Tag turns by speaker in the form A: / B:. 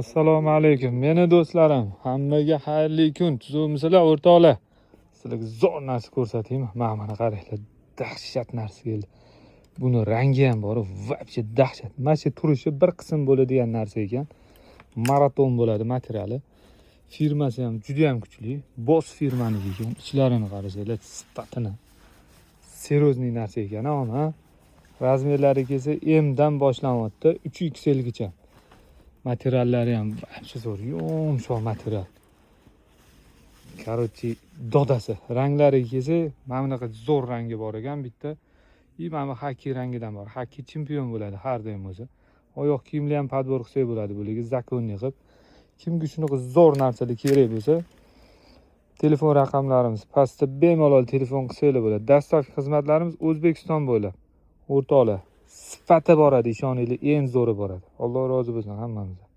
A: Assalomu alaykum. Meni do'stlarim, hammaga xayrli kun. Tuzumsizlar, o'rtoqlar. Sizlarga zo'r narsa ko'rsataymi? Mana qaranglar, dahshat narsa keldi. Buni rangi ham bor, вообще dahshat. Mana shu turishi bir qism bo'ladigan narsa ekan. Maraton bo'ladi materiali. Firmasi ham juda ham kuchli. Boss firmaniki ekan. Ichlarini qarasanglar, sifatini. Seriozniy narsa ekan, ha. Razmerlari kelsa M dan boshlanyapti, 3XL gacha. Materiallari ham ancha zo'r, yumshoq material. Короче, dodasi. Ranglariga kelsa, mana bunaqa zo'r rangi bor ekan bitta. Mana xaki rangidan bor. Xaki chempion bo'ladi har doim o'zi. Oyoq kiyimli ham podbor qilsak bo'ladi bularga, zakonni qilib. Kimga shunaqa zo'r narsalar kerak bo'lsa, telefon raqamlarimiz pastda bemalol telefon qilsanglar bo'ladi. Dastlabki xizmatlarimiz O'zbekiston bo'ylab. O'rtoqlar, sifati boradi, ishoninglar, eng zo'ri boradi. Alloh rozi bo'lsin hammamizdan.